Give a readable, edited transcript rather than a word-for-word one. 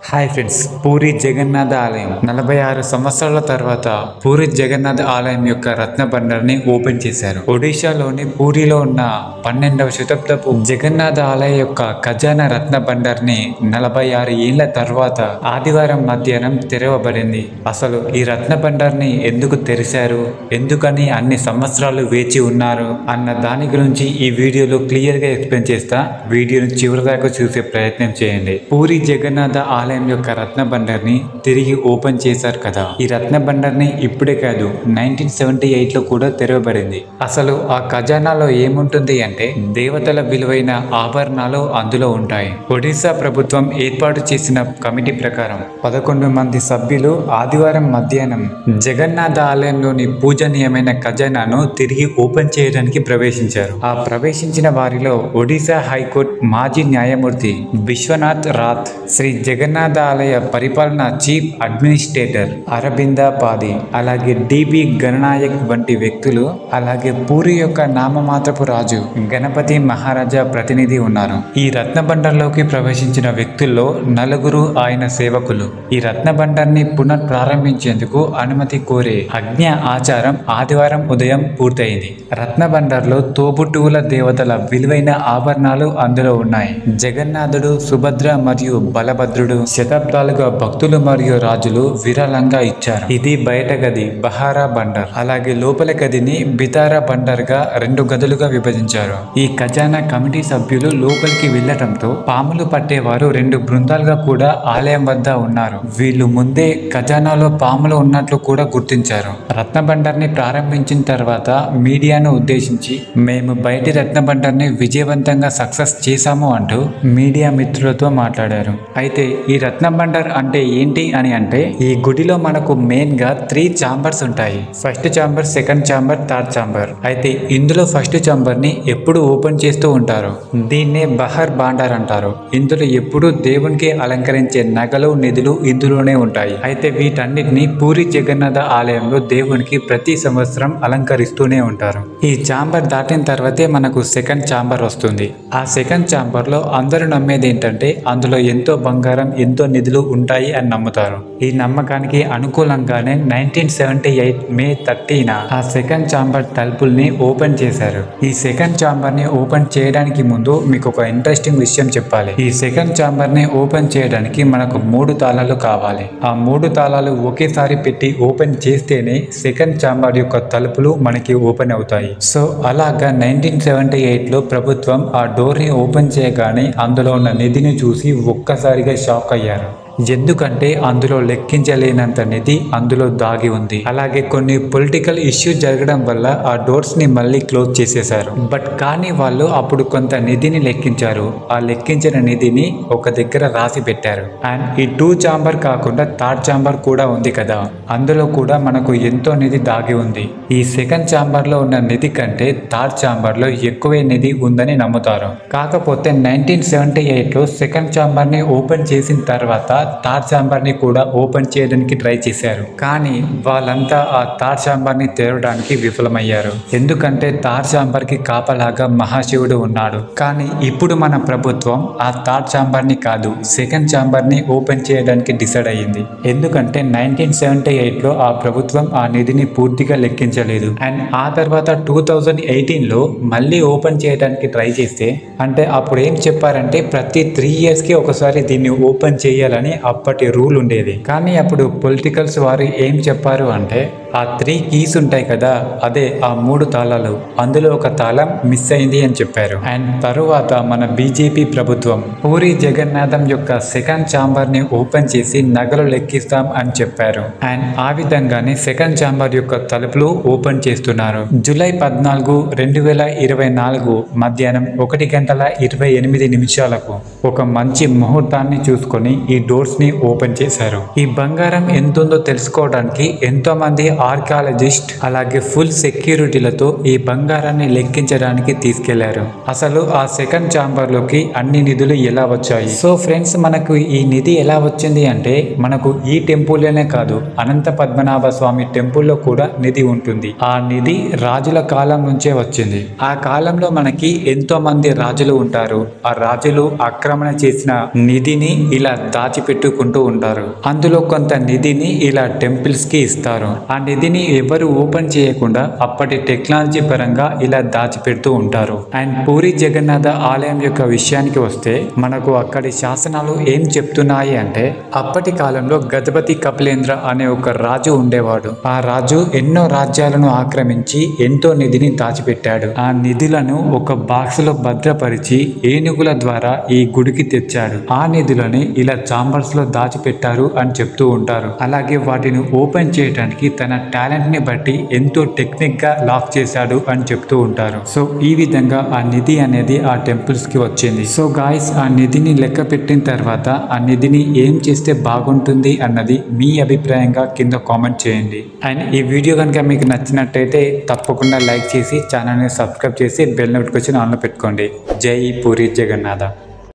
Hi friends, puri Jagannath ఆలయం 46 సంవత్సరాల తర్వాత పూరి జగన్నాథ ఆలయం యొక్క రత్న భండార్ని ఓపెన్ చేశారు. ఒడిశాలోని పూరిలో ఉన్న 12వ శతాబ్దపు జగన్నాథ ఆలయం యొక్క ఖజానా రత్న భండార్ని 46 ఏళ్ల తర్వాత ఆదివారం మధ్యాహ్నం తెరవబడింది. అసలు ఈ రత్న భండార్ని ఎందుకు తెరిచారు, ఎందుకని అన్ని సంవత్సరాలు వేచి ఉన్నారు అన్న దాని గురించి ఈ వీడియోలో క్లియర్ గా ఎక్స్ప్లెయిన్ చేస్తా. వీడియోను చివరిదాకా చూసే ప్రయత్నం చేయండి. పూరి జగన్నాథ ఆలయం యొక్క రత్న భండార్ని తిరిగి ఓపెన్ చేశారు కదా. ఈ రత్న భండార్ని ఇప్పుడే కాదు 1978 లో కూడా తెరవబడింది. అసలు ఆ ఖజానాలో ఏముంటుంది అంటే దేవతల విలువైన ఆభరణాలు అందులో ఉంటాయి. ఒడిశా ప్రభుత్వం ఏర్పాటు చేసిన కమిటీ ప్రకారం 11 మంది సభ్యులు ఆదివారం మధ్యాహ్నం జగన్నాథ ఆలయంలోని పూజనీయమైన ఖజానాను తిరిగి ఓపెన్ చేయడానికి ప్రవేశించారు. ఆ ప్రవేశించిన వారిలో ఒడిశా హైకోర్టు మాజీ న్యాయమూర్తి విశ్వనాథ్ రాథ్, శ్రీ జగన్నాథ ఆలయ పరిపాలన చీఫ్ అడ్మినిస్ట్రేటర్ అరబింద పాది, అలాగే డిబి గణనాయక్ వంటి వ్యక్తులు, అలాగే పూరి యొక్క నామమాత్రపు రాజు గణపతి మహారాజా ప్రతినిధి ఉన్నారు. ఈ రత్న భండార్లోకి ప్రవేశించిన వ్యక్తుల్లో 4 ఆయన సేవకులు. ఈ రత్న భండార్ని పునః ప్రారంభించేందుకు అనుమతి కోరే అజ్ఞ ఆచారం ఆదివారం ఉదయం పూర్తయింది. రత్న భండార్లో తోబుట్టువుల దేవతల విలువైన ఆభరణాలు అందులో ఉన్నాయి. జగన్నాథుడు, సుభద్ర మరియు బలభద్రుడు శతాబ్దాలుగా భక్తులు మరియు రాజులు విరాళంగా ఇచ్చారు. ఇది బయట గది బహారా బండర్, అలాగే లోపల గదిని బితారా బండర్ గా 2 గదులుగా విభజించారు. ఈ ఖజానా కమిటీ సభ్యులు లోపలికి వెళ్లటంతో పాములు పట్టేవారు 2 బృందాలుగా కూడా ఆలయం వద్ద ఉన్నారు. వీళ్ళు ముందే ఖజానాలో పాములు ఉన్నట్లు కూడా గుర్తించారు. రత్న బండర్ని ప్రారంభించిన తర్వాత మీడియాను ఉద్దేశించి మేము బయటి రత్న బండర్ని విజయవంతంగా సక్సెస్ చేశాము అంటూ మీడియా మిత్రులతో మాట్లాడారు. అయితే ఈ రత్న భండార్ అంటే ఏంటి అని అంటే, ఈ గుడిలో మనకు మెయిన్ గా 3 ఛాంబర్స్ ఉంటాయి. First chamber, second chamber, third chamber. అయితే ఇందులో ఫస్ట్ ఛాంబర్ ని ఎప్పుడు ఓపెన్ చేస్తూ ఉంటారు. దీన్నే బహర్ భాండార్ అంటారు. ఇందులో ఎప్పుడు దేవునికి అలంకరించే నగలు, నిధులు ఇందులోనే ఉంటాయి. అయితే వీటన్నిటిని పూరి జగన్నాథ ఆలయంలో దేవునికి ప్రతి సంవత్సరం అలంకరిస్తూనే ఉంటారు. ఈ ఛాంబర్ దాటిన తర్వాతే మనకు సెకండ్ ఛాంబర్ వస్తుంది. ఆ సెకండ్ ఛాంబర్ లో అందరూ నమ్మేది ఏంటంటే అందులో ఎంతో బంగారం, ఎంతో నిధులు ఉంటాయి అని నమ్ముతారు. ఈ నమ్మకానికి అనుకూలంగానే 1978 మే 30న ఆ సెకండ్ ఛాంబర్ తలుపుల్ని ఓపెన్ చేశారు. ఈ సెకండ్ ఛాంబర్ ని ఓపెన్ చేయడానికి ముందు మీకు ఒక ఇంట్రెస్టింగ్ విషయం చెప్పాలి. ఈ సెకండ్ ఛాంబర్ ని ఓపెన్ చేయడానికి మనకు 3 తాళాలు కావాలి. ఆ 3 తాళాలు ఒకేసారి పెట్టి ఓపెన్ చేస్తేనే సెకండ్ ఛాంబర్ యొక్క తలుపులు మనకి ఓపెన్ అవుతాయి. సో అలాగా 1978 లో ప్రభుత్వం ఆ డోర్ ని ఓపెన్ చేయగానే అందులో ఉన్న నిధిని చూసి ఒక్కసారిగా షాక్ అయ్యారు. ఎందుకంటే అందులో లెక్కించలేనంత నిధి అందులో దాగి ఉంది. అలాగే కొన్ని పొలిటికల్ ఇష్యూ జరగడం వల్ల ఆ డోర్స్ ని మళ్ళీ క్లోజ్ చేసేశారు. బట్ కానీ వాళ్ళు అప్పుడు కొంత నిధిని లెక్కించారు. ఆ లెక్కించిన నిధిని ఒక దగ్గర రాసి పెట్టారు. అండ్ ఈ 2 ఛాంబర్ కాకుండా థర్డ్ ఛాంబర్ కూడా ఉంది కదా, అందులో కూడా మనకు ఎంతో నిధి దాగి ఉంది. ఈ సెకండ్ ఛాంబర్ లో ఉన్న నిధి కంటే థర్డ్ ఛాంబర్ లో ఎక్కువే నిధి ఉందని నమ్ముతారు. కాకపోతే 1978 లో సెకండ్ ఛాంబర్ ని ఓపెన్ చేసిన తర్వాత థర్డ్ ఛాంబర్ ని కూడా ఓపెన్ చేయడానికి ట్రై చేశారు. కానీ వాళ్ళంతా ఆ థర్డ్ ఛాంబర్ ని తెరవడానికి విఫలమయ్యారు. ఎందుకంటే థర్డ్ ఛాంబర్ కి కాపలాగా మహాశివుడు ఉన్నాడు. కానీ ఇప్పుడు మన ప్రభుత్వం ఆ థర్డ్ ఛాంబర్ ని కాదు, సెకండ్ ఛాంబర్ ని ఓపెన్ చేయడానికి డిసైడ్ అయ్యింది. ఎందుకంటే 1978 లో ఆ ప్రభుత్వం ఆ నిధిని పూర్తిగా లెక్కించలేదు. అండ్ ఆ తర్వాత 2018 లో మళ్ళీ ఓపెన్ చేయడానికి ట్రై చేస్తే, అంటే అప్పుడు ఏం చెప్పారంటే ప్రతి 3 years కి ఒకసారి దీన్ని ఓపెన్ చేయాలని అప్పటి రూల్ ఉండేది. కానీ అప్పుడు పొలిటికల్స్ వారు ఏం చెప్పారు అంటే ఆ 3 కీస్ ఉంటాయి కదా, అదే ఆ 3 తాళాలు, అందులో ఒక తాళం మిస్ అయింది అని చెప్పారు. అండ్ తరువాత మన బీజేపీ ప్రభుత్వం పూరి జగన్నాథం యొక్క సెకండ్ ఛాంబర్ ని ఓపెన్ చేసి నగలు లెక్కిస్తాం అని చెప్పారు. అండ్ ఆ విధంగానే సెకండ్ ఛాంబర్ యొక్క తలుపులు ఓపెన్ చేస్తున్నారు. జూలై 14, 2024 మధ్యాహ్నం 1:28 ఒక మంచి ముహూర్తాన్ని చూసుకొని ఈ డోర్స్ ని ఓపెన్ చేశారు. ఈ బంగారం ఎంతుందో తెలుసుకోవడానికి ఎంతో మంది ఆర్కియాలజిస్ట్ అలాగే ఫుల్ సెక్యూరిటీలతో ఈ బంగారాన్ని లెక్కించడానికి తీసుకెళ్లారు. అసలు ఆ సెకండ్ ఛాంబర్ లోకి అన్ని నిధులు ఎలా వచ్చాయి? సో ఫ్రెండ్స్, మనకు ఈ నిధి ఎలా వచ్చింది అంటే మనకు ఈ టెంపుల్లోనే కాదు, అనంత పద్మనాభ స్వామి టెంపుల్లో కూడా నిధి ఉంటుంది. ఆ నిధి రాజుల కాలం నుంచే వచ్చింది. ఆ కాలంలో మనకి ఎంతో మంది రాజులు ఉంటారు. ఆ రాజులు ఆక్రమణ చేసిన నిధిని ఇలా దాచిపెట్టుకుంటూ ఉంటారు. అందులో కొంత నిధిని ఇలా టెంపుల్స్ కి ఇస్తారు. ఆ నిధిని ఎవరు ఓపెన్ చేయకుండా అప్పటి టెక్నాలజీ పరంగా ఇలా దాచిపెడుతూ ఉంటారు. అండ్ పూరి జగన్నాథ ఆలయం యొక్క విషయానికి వస్తే మనకు అక్కడి శాసనాలు ఏం చెప్తున్నాయి అంటే అప్పటి కాలంలో గజపతి కపిలేంద్ర అనే ఒక రాజు ఉండేవాడు. ఆ రాజు ఎన్నో రాజ్యాలను ఆక్రమించి ఎంతో నిధిని దాచిపెట్టాడు. ఆ నిధులను ఒక బాక్స్ లో భద్రపరిచి ఏనుగుల ద్వారా ఈ గుడికి తెచ్చాడు. ఆ నిధులని ఇలా చాంబర్స్ లో దాచిపెట్టారు అని చెప్తూ ఉంటారు. అలాగే వాటిని ఓపెన్ చేయడానికి తన టాలెంట్ ని బట్టి ఎంతో టెక్నిక్ గా లాక్ చేశాడు అని చెప్తూ ఉంటారు. సో ఈ విధంగా ఆ నిధి అనేది ఆ టెంపుల్స్ కి వచ్చింది. సో గాయస్, ఆ నిధిని లెక్క పెట్టిన తర్వాత ఆ నిధిని ఏం చేస్తే బాగుంటుంది అన్నది మీ అభిప్రాయంగా కింద కామెంట్ చేయండి. అండ్ ఈ వీడియో కనుక మీకు నచ్చినట్టయితే తప్పకుండా లైక్ చేసి ఛానల్ని సబ్స్క్రైబ్ చేసి బెల్ నోటిఫికేషన్ ఆన్లో పెట్టుకోండి. జై పూరి జగన్నాథ.